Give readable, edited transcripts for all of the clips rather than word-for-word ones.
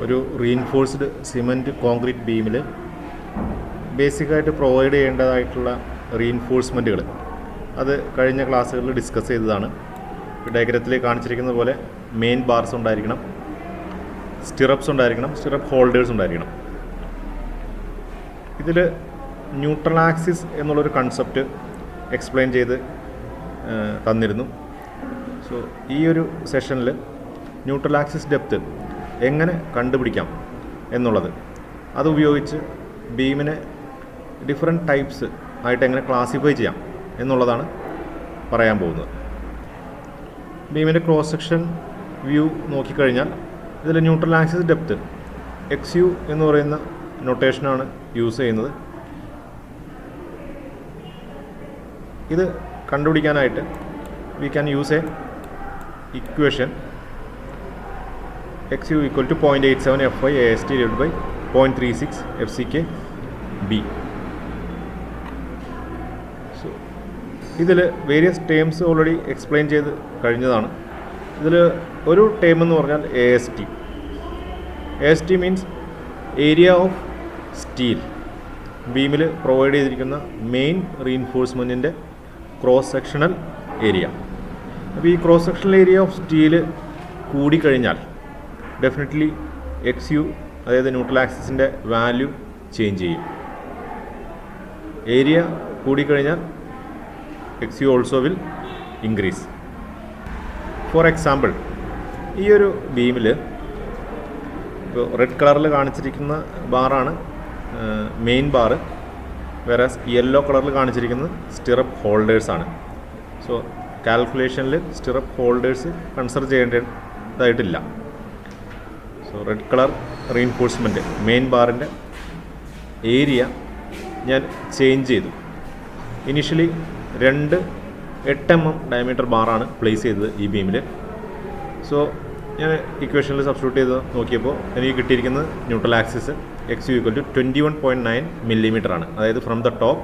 ഒരു reinforced cement concrete ബീമിൽ ബേസിക്കായിട്ട് provide ചെയ്യേണ്ടതായിട്ടുള്ള റീഇൻഫോഴ്സ്മെൻറ്റുകൾ അത് കഴിഞ്ഞ ക്ലാസ്സുകളിൽ ഡിസ്കസ് ചെയ്തതാണ്. ഡയഗ്രത്തിൽ കാണിച്ചിരിക്കുന്ന പോലെ മെയിൻ ബാർസ് ഉണ്ടായിരിക്കണം, സ്റ്റിറപ്സ് ഉണ്ടായിരിക്കണം, സ്റ്റിറപ്പ് ഹോൾഡേഴ്സ് ഉണ്ടായിരിക്കണം. ഇതിൽ ന്യൂട്രൽ ആക്സിസ് എന്നുള്ളൊരു കൺസെപ്റ്റ് എക്സ്പ്ലെയിൻ ചെയ്ത് തന്നിരുന്നു. സോ ഈ ഒരു സെഷനിൽ ന്യൂട്രൽ ആക്സിസ് ഡെപ്ത്ത് എങ്ങനെ കണ്ടുപിടിക്കാം എന്നുള്ളത്, അതുപയോഗിച്ച് ബീമിനെ ഡിഫറെൻറ്റ് ടൈപ്സ് ആയിട്ട് എങ്ങനെ ക്ലാസിഫൈ ചെയ്യാം എന്നുള്ളതാണ് പറയാൻ പോകുന്നത്. ബീമിൻ്റെ ക്രോസ് സെക്ഷൻ വ്യൂ നോക്കിക്കഴിഞ്ഞാൽ ഇതിൽ ന്യൂട്രൽ ആക്സിസ് ഡെപ്ത്ത് XU എന്ന് പറയുന്ന നൊട്ടേഷനാണ് യൂസ് ചെയ്യുന്നത്. ഇത് കണ്ടുപിടിക്കാനായിട്ട് we can use a equation XU equal to 0.87 FY AST divided by 0.36 FCK B. So ഇതിൽ വേരിയസ് ടേംസ് ഓൾറെഡി എക്സ്പ്ലെയിൻ ചെയ്ത് കഴിഞ്ഞതാണ്. ഇതിൽ ഒരു ടേം എന്ന് പറഞ്ഞാൽ AST means area of steel. ബീമിൽ പ്രൊവൈഡ് ചെയ്തിരിക്കുന്ന മെയിൻ റീഇൻഫോഴ്സ്മെൻറ്റിൻ്റെ ക്രോസ് സെക്ഷണൽ ഏരിയ. അപ്പോൾ ഈ cross sectional area of steel കൂടിക്കഴിഞ്ഞാൽ ഡെഫിനറ്റ്ലി XU അതായത് ന്യൂട്രൽ ആക്സിസിൻ്റെ വാല്യൂ ചേഞ്ച് ചെയ്യും. ഏരിയ കൂടിക്കഴിഞ്ഞാൽ XU also will increase. For example, ഈ ഒരു ബീമിൽ ഇപ്പോൾ റെഡ് കളറിൽ കാണിച്ചിരിക്കുന്ന ബാറാണ് മെയിൻ ബാറ്, വേറെ യെല്ലോ കളറിൽ കാണിച്ചിരിക്കുന്നത് സ്റ്റിറപ്പ് ഹോൾഡേഴ്സാണ്. സോ കാൽക്കുലേഷനിൽ സ്റ്റിറപ്പ് ഹോൾഡേഴ്സ് കൺസിഡർ ചെയ്യേണ്ടതായിട്ടില്ല. So red colour reinforcement main ബാറിൻ്റെ ഏരിയ ഞാൻ ചേഞ്ച് ചെയ്തു. ഇനിഷ്യലി 2 8 mm ഡയമീറ്റർ ബാറാണ് പ്ലേസ് ചെയ്തത് ഈ ബീമിൽ. സോ ഞാൻ ഇക്വേഷനിൽ സബ്സ്റ്റിറ്റ്യൂട്ട് ചെയ്ത് നോക്കിയപ്പോൾ എനിക്ക് കിട്ടിയിരിക്കുന്നത് neutral axis XU equal to 21.9 mm ആണ്. അതായത് from the top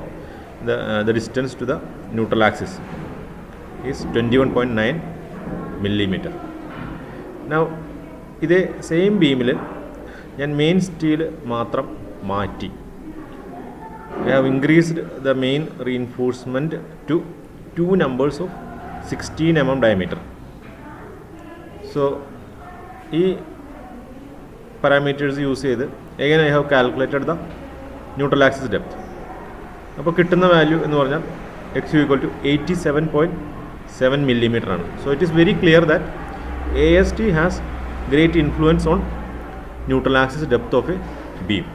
the distance to the neutral axis is 21.9 mm. Now ഇതേ സെയിം ബീമിൽ ഞാൻ മെയിൻ സ്റ്റീൽ മാത്രം മാറ്റി. I have increased the main reinforcement to 2 numbers of 16 mm diameter. So ഈ parameters use ചെയ്ത് again I have calculated the neutral axis depth. അപ്പോൾ കിട്ടുന്ന value എന്ന് പറഞ്ഞാൽ XU equal to 87.7 mm ആണ്. So it is very clear that AST has great influence on neutral axis depth of a beam.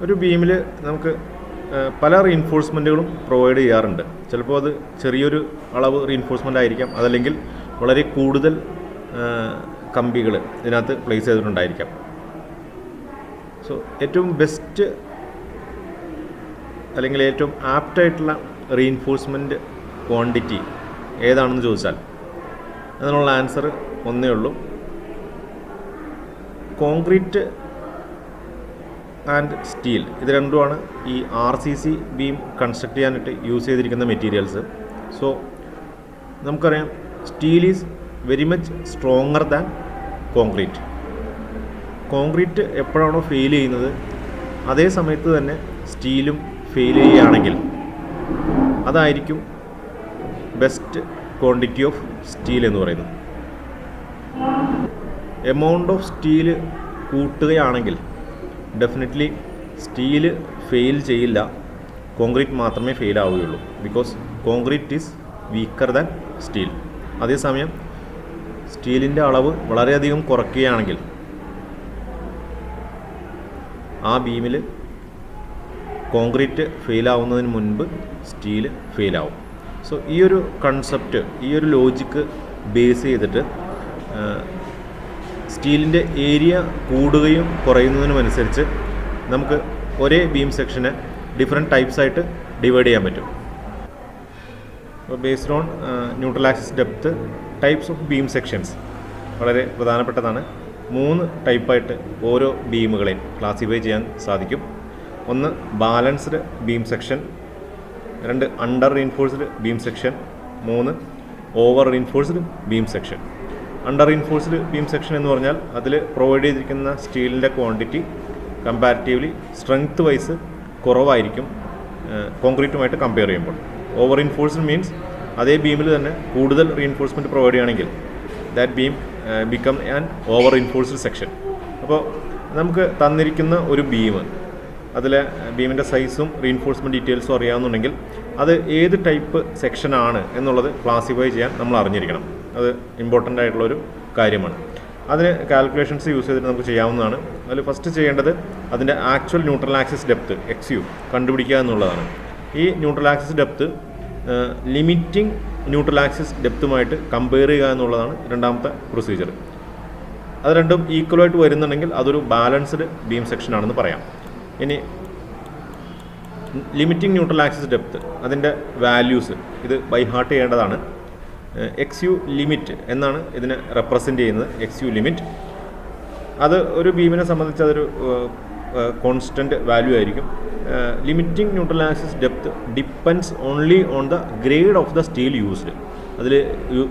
ഒരു ബീമിൽ നമുക്ക് പല റീഇൻഫോഴ്സ്മെൻറ്റുകളും provide ചെയ്യാറുണ്ട്. ചിലപ്പോൾ അത് ചെറിയൊരു അളവ് റീഇൻഫോഴ്സ്മെൻ്റ് ആയിരിക്കാം, അതല്ലെങ്കിൽ വളരെ കൂടുതൽ കമ്പികൾ ഇതിനകത്ത് പ്ലേസ് ചെയ്തിട്ടുണ്ടായിരിക്കാം. സോ ഏറ്റവും ബെസ്റ്റ് അല്ലെങ്കിൽ ഏറ്റവും ആപ്റ്റായിട്ടുള്ള റീഇൻഫോഴ്സ്മെൻറ്റ് ക്വാണ്ടിറ്റി ഏതാണെന്ന് ചോദിച്ചാൽ അതിനുള്ള ആൻസർ ഒന്നേ ഉള്ളൂ. കോൺക്രീറ്റ് ആൻഡ് സ്റ്റീൽ, ഇത് രണ്ടുമാണ് ഈ RCC ബീം കൺസ്ട്രക്ട് ചെയ്യാനായിട്ട് യൂസ് ചെയ്തിരിക്കുന്ന മെറ്റീരിയൽസ്. സോ നമുക്കറിയാം steel is very much stronger than concrete. Concrete എപ്പോഴാണോ ഫെയിൽ ചെയ്യുന്നത് അതേ സമയത്ത് തന്നെ സ്റ്റീലും ഫെയിൽ ചെയ്യുകയാണെങ്കിൽ അതായിരിക്കും ബെസ്റ്റ് ക്വാണ്ടിറ്റി ഓഫ് സ്റ്റീൽ എന്ന് പറയുന്നത്. എമൗണ്ട് ഓഫ് സ്റ്റീല് കൂട്ടുകയാണെങ്കിൽ ഡെഫിനറ്റ്ലി സ്റ്റീല് ഫെയിൽ ചെയ്യില്ല, കോൺക്രീറ്റ് മാത്രമേ ഫെയിൽ ആവുകയുള്ളൂ. Because concrete is weaker than steel. അതേസമയം സ്റ്റീലിൻ്റെ അളവ് വളരെയധികം കുറയ്ക്കുകയാണെങ്കിൽ ആ ബീമിൽ കോൺക്രീറ്റ് ഫെയിലാവുന്നതിന് മുൻപ് സ്റ്റീൽ ഫെയിലാവും. സോ ഈ ഒരു കൺസെപ്റ്റ്, ഈ ഒരു ലോജിക്ക് ബേസ് ചെയ്തിട്ട് സ്റ്റീലിൻ്റെ ഏരിയ കൂടുകയും കുറയുന്നതിനുമനുസരിച്ച് നമുക്ക് ഒരേ ബീം സെക്ഷനെ ഡിഫറെൻറ്റ് ടൈപ്സ് ആയിട്ട് ഡിവൈഡ് ചെയ്യാൻ പറ്റും. അപ്പോൾ based on neutral axis depth types of beam sections വളരെ പ്രധാനപ്പെട്ടതാണ്. 3 ടൈപ്പായിട്ട് ഓരോ ബീമുകളെയും ക്ലാസിഫൈ ചെയ്യാൻ സാധിക്കും. ഒന്ന് balanced beam section, 2 under reinforced beam section, 3 over reinforced beam section. Under reinforced beam section എന്ന് പറഞ്ഞാൽ അതിൽ പ്രൊവൈഡ് ചെയ്തിരിക്കുന്ന സ്റ്റീലിൻ്റെ ക്വാണ്ടിറ്റി കമ്പാരിറ്റീവ്ലി സ്ട്രെങ്ത് വൈസ് കുറവായിരിക്കും കോൺക്രീറ്റുമായിട്ട് കമ്പയർ ചെയ്യുമ്പോൾ. ഓവർ റീൻഫോഴ്സ്ഡ് മീൻസ് അതേ ബീമിൽ തന്നെ കൂടുതൽ റീൻഫോഴ്സ്മെൻറ്റ് പ്രൊവൈഡ് ചെയ്യുകയാണെങ്കിൽ that beam become an over reinforced section. അപ്പോൾ നമുക്ക് തന്നിരിക്കുന്ന ഒരു ബീം, അതിലെ ബീമിൻ്റെ സൈസും റീൻഫോഴ്സ്മെൻറ്റ് ഡീറ്റെയിൽസും അറിയാവുന്നുണ്ടെങ്കിൽ അത് ഏത് ടൈപ്പ് സെക്ഷനാണ് എന്നുള്ളത് ക്ലാസിഫൈ ചെയ്യാൻ നമ്മൾ അറിഞ്ഞിരിക്കണം. അത് ഇമ്പോർട്ടൻ്റ് ആയിട്ടുള്ളൊരു കാര്യമാണ്. അതിന് കാൽക്കുലേഷൻസ് യൂസ് ചെയ്തിട്ട് നമുക്ക് ചെയ്യാവുന്നതാണ്. അതിൽ ഫസ്റ്റ് ചെയ്യേണ്ടത് അതിൻ്റെ actual neutral axis depth XU കണ്ടുപിടിക്കുക എന്നുള്ളതാണ്. ഈ neutral axis depth limiting neutral axis ഡെപ്തുമായിട്ട് കമ്പയർ ചെയ്യുക എന്നുള്ളതാണ് രണ്ടാമത്തെ പ്രൊസീജിയർ. അത് രണ്ടും ഈക്വലായിട്ട് വരുന്നുണ്ടെങ്കിൽ അതൊരു ബാലൻസ്ഡ് ബീം സെക്ഷൻ ആണെന്ന് പറയാം. ഇനി ലിമിറ്റിംഗ് ന്യൂട്രൽ ആക്സിസ് ഡെപ്ത്ത്, അതിൻ്റെ വാല്യൂസ് ഇത് ബൈ ഹാർട്ട് ചെയ്യേണ്ടതാണ്. XU ലിമിറ്റ് എന്നാണ് ഇതിനെ റെപ്രസെൻ്റ് ചെയ്യുന്നത്. XU ലിമിറ്റ് അത് ഒരു ബീമിനെ സംബന്ധിച്ച് അതൊരു കോൺസ്റ്റൻറ്റ് വാല്യൂ ആയിരിക്കും. Limiting neutral axis depth depends only on the grade of the steel used. അതിൽ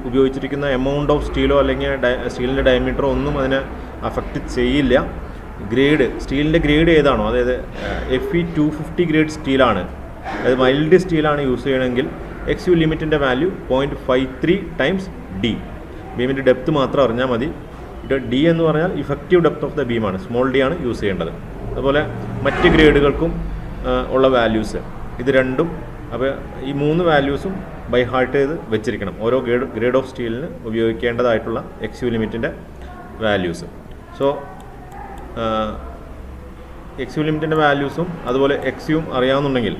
ഉപയോഗിച്ചിരിക്കുന്ന എമൗണ്ട് ഓഫ് സ്റ്റീലോ അല്ലെങ്കിൽ സ്റ്റീലിൻ്റെ ഡയമീറ്ററോ ഒന്നും അതിനെ അഫക്റ്റ് ചെയ്യില്ല. ഗ്രേഡ്, സ്റ്റീലിൻ്റെ ഗ്രേഡ് ഏതാണോ, അതായത് FE 250 ഗ്രേഡ് സ്റ്റീലാണ്, അതായത് മൈൽഡ് സ്റ്റീലാണ് യൂസ് ചെയ്യണമെങ്കിൽ XU ലിമിറ്റിൻ്റെ വാല്യൂ 0.53 ടൈംസ് D. ബീമിൻ്റെ ഡെപ്ത്ത് മാത്രം അറിഞ്ഞാൽ മതി. D എന്ന് പറഞ്ഞാൽ ഇഫക്റ്റീവ് ഡെപ്ത്ത് ഓഫ് ദ ബീമാണ്, സ്മോൾ d ആണ് യൂസ് ചെയ്യേണ്ടത്. അതുപോലെ മറ്റ് ഗ്രേഡുകൾക്കും ഉള്ള വാല്യൂസ് ഇത് രണ്ടും. അപ്പോൾ ഈ 3 വാല്യൂസും ബൈ ഹാർട്ട് ചെയ്ത് വെച്ചിരിക്കണം, ഓരോ ഗ്രേഡ് ഓഫ് സ്റ്റീലിന് ഉപയോഗിക്കേണ്ടതായിട്ടുള്ള XU ലിമിറ്റിൻ്റെ വാല്യൂസ്. സോ XU ലിമിറ്റിൻ്റെ വാല്യൂസും അതുപോലെ XUവും അറിയാവുന്നുണ്ടെങ്കിൽ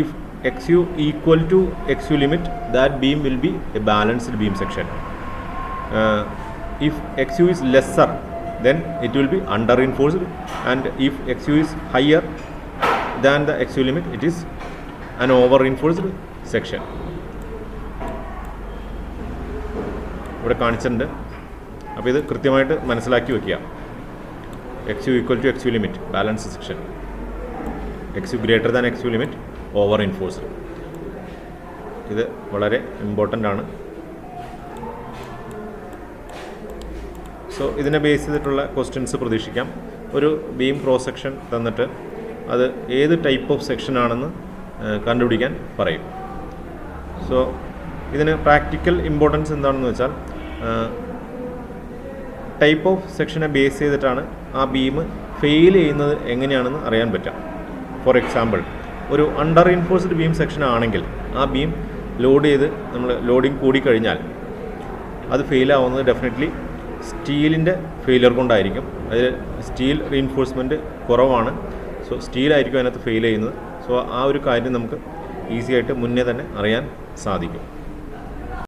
if XU equal to XU limit that beam will be a balanced beam section. if XU is lesser then it will be under reinforced, and if XU is higher than the XU limit it is an over reinforced section. ഇവിടെ കാണിച്ചിട്ടുണ്ട്. അപ്പോൾ ഇത് കൃത്യമായിട്ട് മനസ്സിലാക്കി വയ്ക്കുക. XU equal to XU limit balance section, XU greater than XU limit over reinforced. ഇത് വളരെ important ആണ്. സോ ഇതിനെ ബേസ് ചെയ്തിട്ടുള്ള ക്വസ്റ്റ്യൻസ് പ്രതീക്ഷിക്കാം. ഒരു ബീം ക്രോസ് സെക്ഷൻ തന്നിട്ട് അത് ഏത് ടൈപ്പ് ഓഫ് സെക്ഷൻ ആണെന്ന് കണ്ടുപിടിക്കാൻ പറയും. സോ ഇതിന് പ്രാക്ടിക്കൽ ഇമ്പോർട്ടൻസ് എന്താണെന്ന് വെച്ചാൽ ടൈപ്പ് ഓഫ് സെക്ഷനെ ബേസ് ചെയ്തിട്ടാണ് ആ ബീം ഫെയിൽ ചെയ്യുന്നത് എങ്ങനെയാണെന്ന് അറിയാൻ പറ്റാം. ഫോർ എക്സാമ്പിൾ, ഒരു അണ്ടർ റീൻഫോഴ്സ്ഡ് ബീം സെക്ഷൻ ആണെങ്കിൽ ആ ബീം ലോഡ് ചെയ്ത് നമ്മൾ ലോഡിങ് കൂടിക്കഴിഞ്ഞാൽ അത് ഫെയിലാവുന്നത് ഡെഫിനറ്റ്ലി സ്റ്റീലിൻ്റെ ഫെയിലിയർ കൊണ്ടായിരിക്കും. അതിൽ സ്റ്റീൽ റീൻഫോഴ്സ്മെൻറ്റ് കുറവാണ്. സോ സ്റ്റീലായിരിക്കും അതിനകത്ത് ഫെയിൽ ചെയ്യുന്നത്. സോ ആ ഒരു കാര്യം നമുക്ക് ഈസി ആയിട്ട് മുന്നേ തന്നെ അറിയാൻ സാധിക്കും.